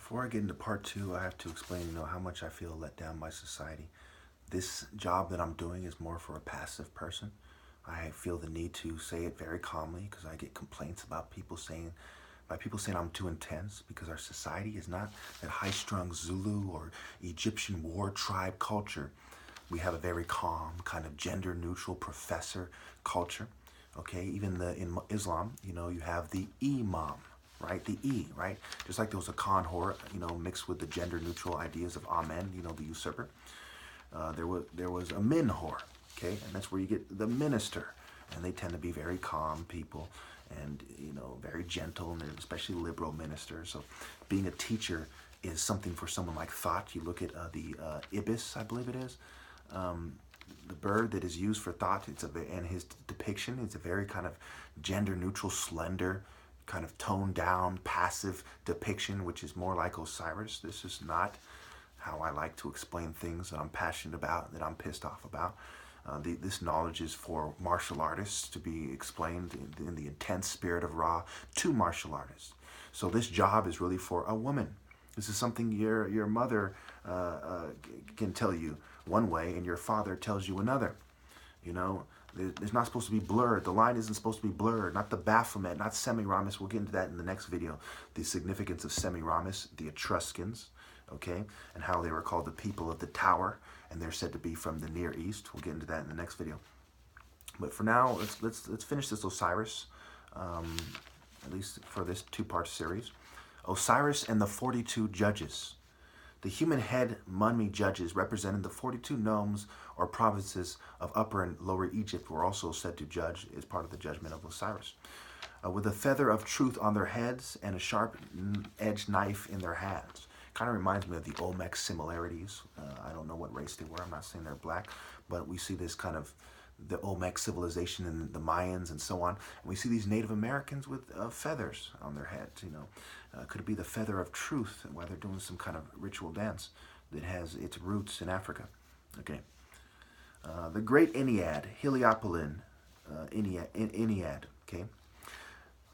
Before I get into part two, I have to explain, how much I feel let down by society. This job that I'm doing is more for a passive person. I feel the need to say it very calmly because I get complaints about people saying I'm too intense because our society is not that high-strung Zulu or Egyptian war tribe culture. We have a very calm, kind of gender-neutral professor culture. Okay, even in Islam, you have the imam, right? The E, right? Just like there was a Khan whore, mixed with the gender-neutral ideas of Amen, the usurper. There was a min whore, okay, and that's where you get the minister, and they tend to be very calm people, and very gentle, and especially liberal ministers. So, being a teacher is something for someone like thought. You look at the ibis, I believe it is. The bird that is used for thought, and his depiction is a very kind of gender-neutral, slender, kind of toned down, passive depiction, which is more like Osiris. This is not how I like to explain things that I'm passionate about, that I'm pissed off about. This knowledge is for martial artists to be explained in the intense spirit of Ra to martial artists. So this job is really for a woman. This is something your mother can tell you one way and your father tells you another. It's not supposed to be blurred. The line isn't supposed to be blurred. Not the Baphomet, not Semiramis. We'll get into that in the next video. The significance of Semiramis, the Etruscans, okay, and how they were called the people of the tower, and they're said to be from the Near East. We'll get into that in the next video. But for now, let's finish this Osiris, at least for this two-part series. Osiris and the 42 judges. The human head mummy judges representing the 42 nomes or provinces of Upper and Lower Egypt were also said to judge as part of the judgment of Osiris. With a feather of truth on their heads and a sharp-edged knife in their hands. Kind of reminds me of the Olmec similarities. I don't know what race they were. I'm not saying they're black, but we see this kind of the Olmec civilization and the Mayans and so on. And we see these Native Americans with feathers on their heads, Could it be the feather of truth while they're doing some kind of ritual dance that has its roots in Africa? Okay. The Great Ennead, Heliopolis Ennead, okay.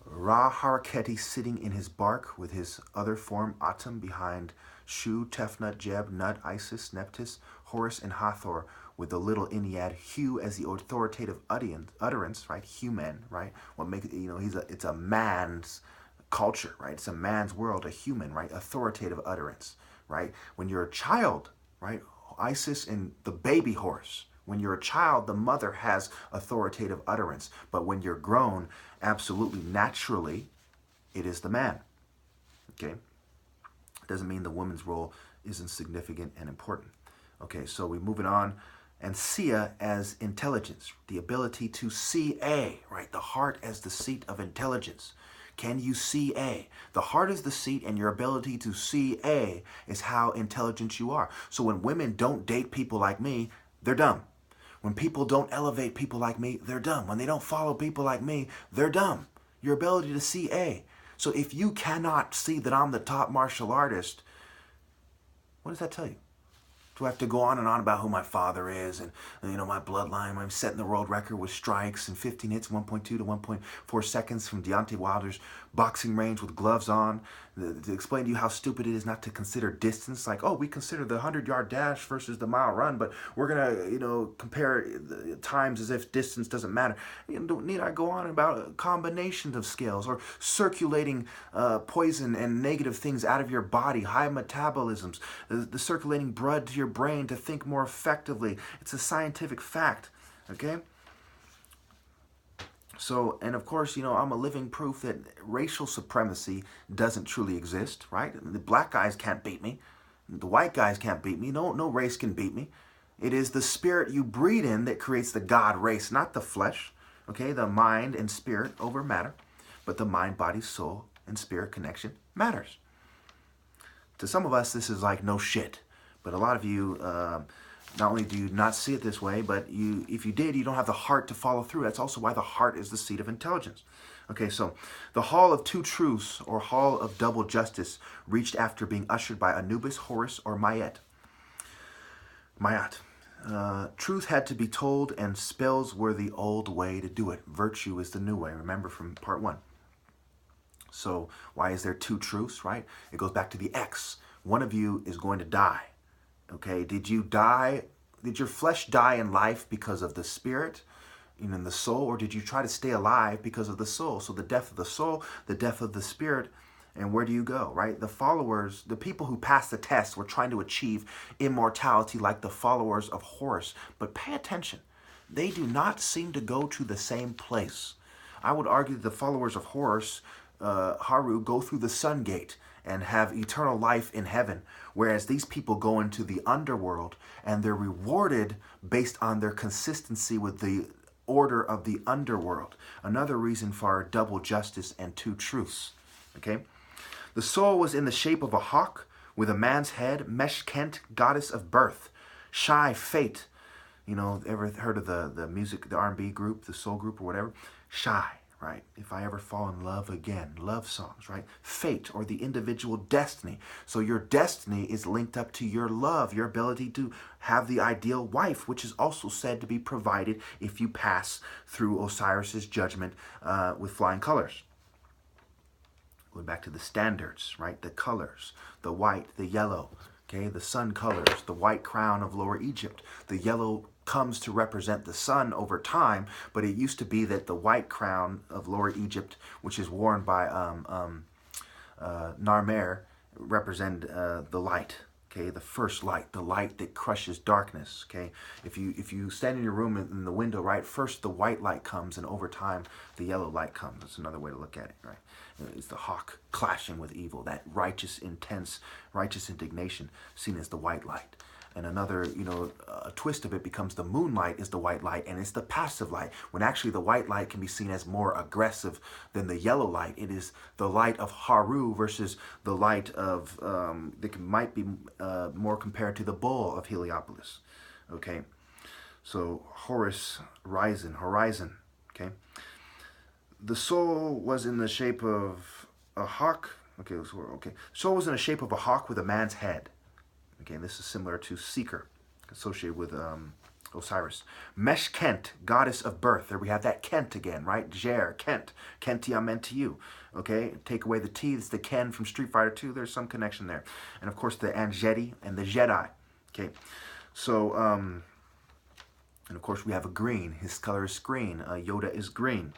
Ra Haraketi sitting in his bark with his other form, Atum, behind Shu, Tefnut, Jeb, Nut, Isis, Nephthys, Horus, and Hathor, with the little Ennead, Hu as the authoritative utterance, right? Human, right? What makes it's a man's culture, right? It's a man's world, a human, right? Authoritative utterance, right? When you're a child, right? Isis and the baby horse. When you're a child, the mother has authoritative utterance. But when you're grown, absolutely naturally, it is the man. Okay? Doesn't mean the woman's role isn't significant and important. Okay, so we're moving on. And Sia as intelligence, the ability to see A, right? The heart as the seat of intelligence. Can you see A? The heart is the seat, and your ability to see A is how intelligent you are. So when women don't date people like me, they're dumb. When people don't elevate people like me, they're dumb. When they don't follow people like me, they're dumb. Your ability to see A. So if you cannot see that I'm the top martial artist, what does that tell you? Do I have to go on and on about who my father is and my bloodline? I'm setting the world record with strikes and 15 hits, 1.2 to 1.4 seconds from Deontay Wilder's boxing range with gloves on. To explain to you how stupid it is not to consider distance. Like, we consider the 100-yard dash versus the mile run, but we're going to, compare the times as if distance doesn't matter. Need I go on about combinations of scales or circulating poison and negative things out of your body, high metabolisms, the circulating blood to your brain to think more effectively. It's a scientific fact, okay? So, and of course, I'm a living proof that racial supremacy doesn't truly exist, right? The black guys can't beat me. The white guys can't beat me. No race can beat me. It is the spirit you breed in that creates the God race, not the flesh, okay? The mind and spirit over matter, but the mind, body, soul, and spirit connection matters. To some of us, this is like no shit. But a lot of you, not only do you not see it this way, but if you did, you don't have the heart to follow through. That's also why the heart is the seat of intelligence. Okay, so the Hall of Two Truths, or Hall of Double Justice, reached after being ushered by Anubis, Horus, or Mayat. Truth had to be told, and spells were the old way to do it. Virtue is the new way, remember from part 1. So why is there two truths, right? It goes back to the X. One of you is going to die. Okay, did you die? Did your flesh die in life because of the spirit, in the soul, or did you try to stay alive because of the soul? So the death of the soul, the death of the spirit, and where do you go, right? The followers, the people who passed the test were trying to achieve immortality like the followers of Horus. But pay attention, they do not seem to go to the same place. I would argue that the followers of Horus, Haru, go through the sun gate and have eternal life in heaven, whereas these people go into the underworld and they're rewarded based on their consistency with the order of the underworld. Another reason for double justice and two truths. Okay, the soul was in the shape of a hawk with a man's head, Meshkent, goddess of birth, Shy, fate. You know, ever heard of the music, the R&B group, the soul group or whatever? Shy, right? If I ever fall in love again, love songs, right? Fate, or the individual destiny. So your destiny is linked up to your love, your ability to have the ideal wife, which is also said to be provided if you pass through Osiris's judgment with flying colors. Going back to the standards, right? The colors, the white, the yellow, okay? The sun colors, the white crown of Lower Egypt. The yellow comes to represent the sun over time, but it used to be that the white crown of Lower Egypt, which is worn by Narmer, represent the light, okay, the first light, the light that crushes darkness, okay. If you stand in your room in the window, right, first the white light comes, and over time the yellow light comes. That's another way to look at it, right? It's the hawk clashing with evil, that righteous, intense, righteous indignation seen as the white light. And another, a twist of it becomes the moonlight is the white light, and it's the passive light, when actually the white light can be seen as more aggressive than the yellow light. It is the light of Haru versus the light of, that might be more compared to the bull of Heliopolis, okay? So Horus, horizon, okay? The soul was in the shape of a hawk, okay, soul was in the shape of a hawk with a man's head. Okay, this is similar to Seeker, associated with Osiris. Meshkent, goddess of birth. There we have that Kent again, right? Jer, Kent. Kentia meant to you. Okay, take away the T, it's the Ken from Street Fighter 2. There's some connection there. And of course the Angedi and the Jedi. Okay, so, and of course we have a green. His color is green. Yoda is green.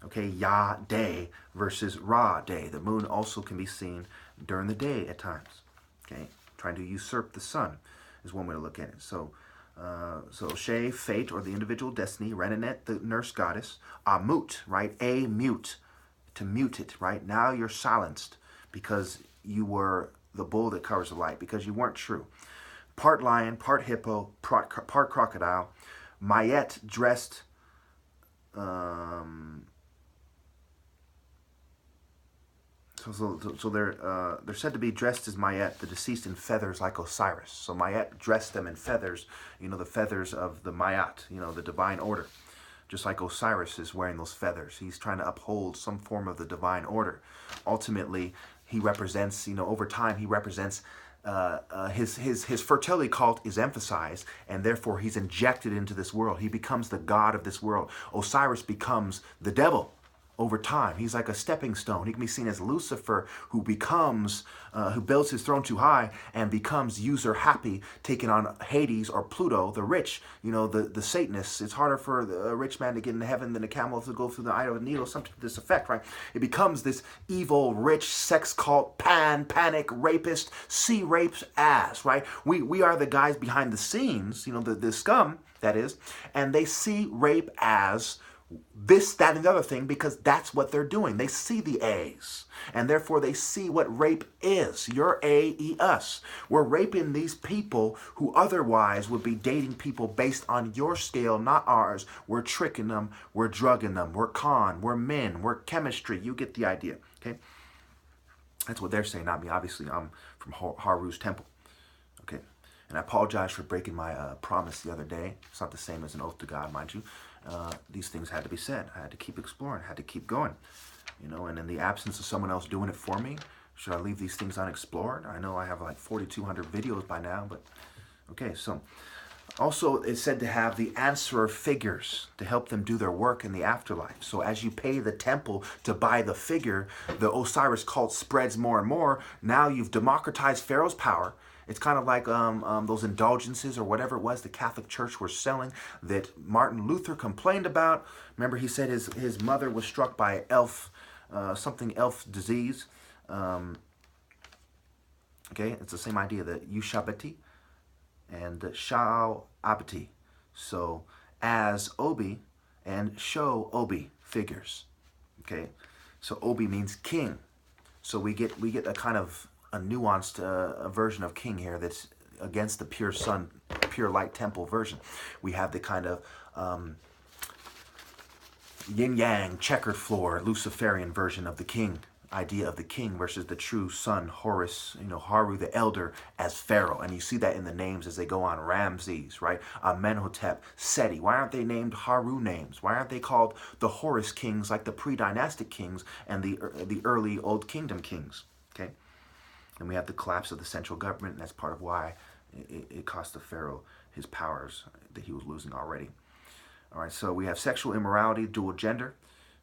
Okay, Ya day versus Ra day. The moon also can be seen during the day at times. Okay. Trying to usurp the sun is one way to look at it. So Shay, fate, or the individual destiny. Renenet, the nurse goddess. Amut, right? A mute, to mute it, right? Now you're silenced because you were the bull that covers the light, because you weren't true. Part lion, part hippo, part crocodile. Mayet dressed. So they're said to be dressed as Mayet, the deceased, in feathers like Osiris. So Mayet dressed them in feathers, the feathers of the Mayat, the divine order. Just like Osiris is wearing those feathers. He's trying to uphold some form of the divine order. Ultimately, he represents, over time, he represents his fertility cult is emphasized, and therefore he's injected into this world. He becomes the god of this world. Osiris becomes the devil. Over time, he's like a stepping stone. He can be seen as Lucifer, who becomes, who builds his throne too high and becomes user happy, taking on Hades or Pluto, the rich, the Satanists. It's harder for a rich man to get into heaven than a camel to go through the eye of a needle, something to this effect, right? It becomes this evil, rich, sex cult, panic, rapist, see rapes as, right? We are the guys behind the scenes, the scum, that is, and they see rape as this, that, and the other thing, because that's what they're doing. They see the A's, and therefore they see what rape is. You're A, us. We're raping these people who otherwise would be dating people based on your scale, not ours. We're tricking them. We're drugging them. We're con. We're men. We're chemistry. You get the idea, okay? That's what they're saying, not me. Obviously, I'm from Haru's temple, okay? And I apologize for breaking my promise the other day. It's not the same as an oath to God, mind you. These things had to be said. I had to keep exploring, had to keep going, and in the absence of someone else doing it for me, should I leave these things unexplored? I know I have like 4,200 videos by now, but okay, so Also, it's said to have the answerer figures to help them do their work in the afterlife. So as you pay the temple to buy the figure, the Osiris cult spreads more and more. Now you've democratized Pharaoh's power. It's kind of like those indulgences or whatever it was the Catholic Church were selling that Martin Luther complained about. Remember, he said his mother was struck by something elf disease. Okay, it's the same idea, the Ushabti and Shao Abati. So as Obi and Sho Obi figures. Okay, so Obi means king. So we get a kind of a nuanced version of king here that's against the pure sun, pure light temple version. We have the kind of yin yang checkered floor Luciferian version of the king, idea of the king versus the true son, Horus, Haru the elder as Pharaoh. And you see that in the names as they go on. Ramses, right? Amenhotep, Seti. Why aren't they named Haru names? Why aren't they called the Horus kings like the pre-dynastic kings and the early Old Kingdom kings? Okay? And we have the collapse of the central government, and that's part of why it cost the Pharaoh his powers that he was losing already. All right, so we have sexual immorality, dual gender,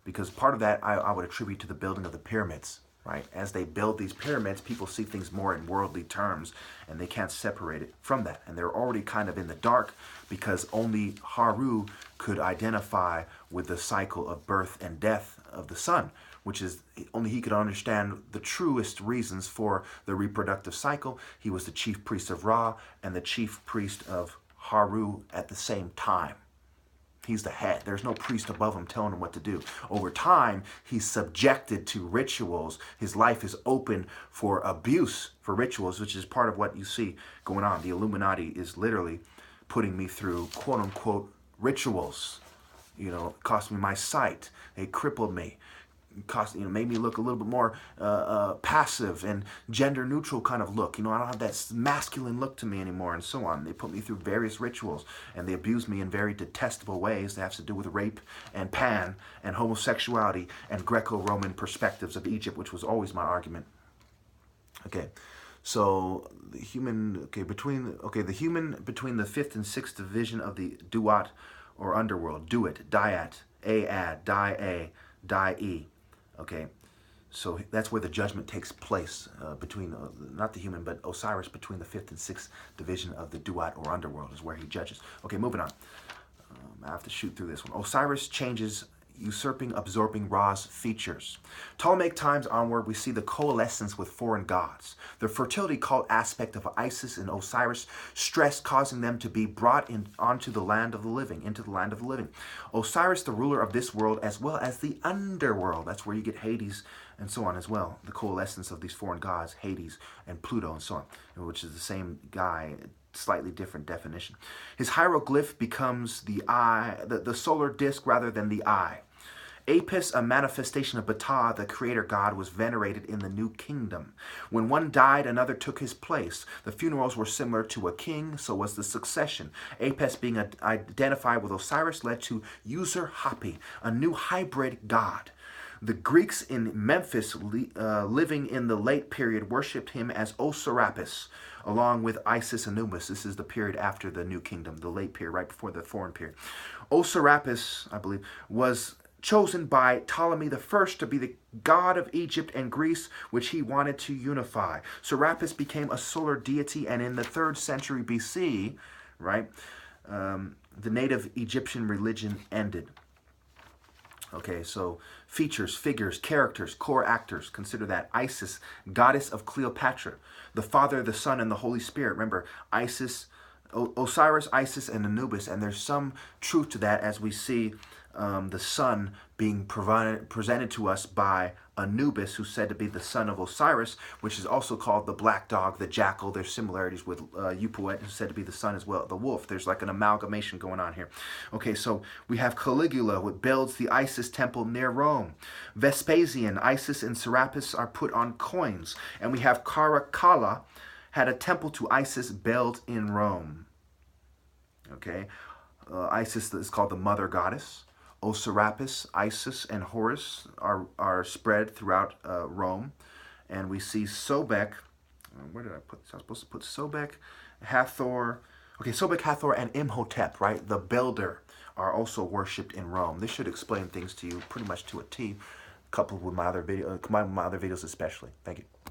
because part of that I would attribute to the building of the pyramids, right? As they build these pyramids, people see things more in worldly terms, and they can't separate it from that. And they're already kind of in the dark because only Haru could identify with the cycle of birth and death of the sun, which is only he could understand the truest reasons for the reproductive cycle. He was the chief priest of Ra and the chief priest of Haru at the same time. He's the head. There's no priest above him telling him what to do. Over time, he's subjected to rituals. His life is open for abuse for rituals, which is part of what you see going on. The Illuminati is literally putting me through quote-unquote rituals. It cost me my sight. They crippled me. Made me look a little bit more passive and gender neutral kind of look. I don't have that masculine look to me anymore, and so on. They put me through various rituals, and they abuse me in very detestable ways that have to do with rape and Pan and homosexuality and Greco-Roman perspectives of Egypt, which was always my argument. Okay, so the human, the human between the 5th and 6th division of the Duat or underworld, Duat, Diat, Aad, Di-A, Di-E. Okay, so that's where the judgment takes place between, not the human, but Osiris between the 5th and 6th division of the Duat or underworld is where he judges. Okay, moving on. I have to shoot through this one. Osiris changes, usurping, absorbing Ra's features. Ptolemaic times onward, we see the coalescence with foreign gods. The fertility cult aspect of Isis and Osiris stress causing them to be brought onto the land of the living, into the land of the living. Osiris, the ruler of this world, as well as the underworld. That's where you get Hades and so on as well. The coalescence of these foreign gods, Hades and Pluto and so on, which is the same guy, slightly different definition. His hieroglyph becomes the eye, the solar disk rather than the eye. Apis, a manifestation of Ptah, the creator god, was venerated in the New Kingdom. When one died, another took his place. The funerals were similar to a king, so was the succession. Apis being identified with Osiris led to User-Hapi, a new hybrid god. The Greeks in Memphis, living in the late period, worshipped him as Osiris, along with Isis and Anubis. This is the period after the New Kingdom, the late period, right before the foreign period. Osiris, I believe, was chosen by Ptolemy I to be the god of Egypt and Greece, which he wanted to unify. Serapis became a solar deity, and in the 3rd century BC, right, the native Egyptian religion ended. Okay, so features, figures, characters, core actors. Consider that. Isis, goddess of Cleopatra. The Father, the Son, and the Holy Spirit. Remember, Osiris, Isis, and Anubis. And there's some truth to that as we see the sun being presented to us by Anubis, who's said to be the son of Osiris, which is also called the black dog, the jackal. There's similarities with Upuet, who's said to be the son as well, the wolf. There's like an amalgamation going on here. Okay, so we have Caligula, who builds the Isis temple near Rome. Vespasian, Isis and Serapis are put on coins. And we have Caracalla, had a temple to Isis built in Rome. Okay, Isis is called the mother goddess. Osiris, Isis, and Horus are spread throughout Rome. And we see Sobek, where did I put this? I was supposed to put Sobek, Hathor. Okay, Sobek Hathor and Imhotep, right? The builder, are also worshipped in Rome. This should explain things to you pretty much to a T, coupled with my other videos especially. Thank you.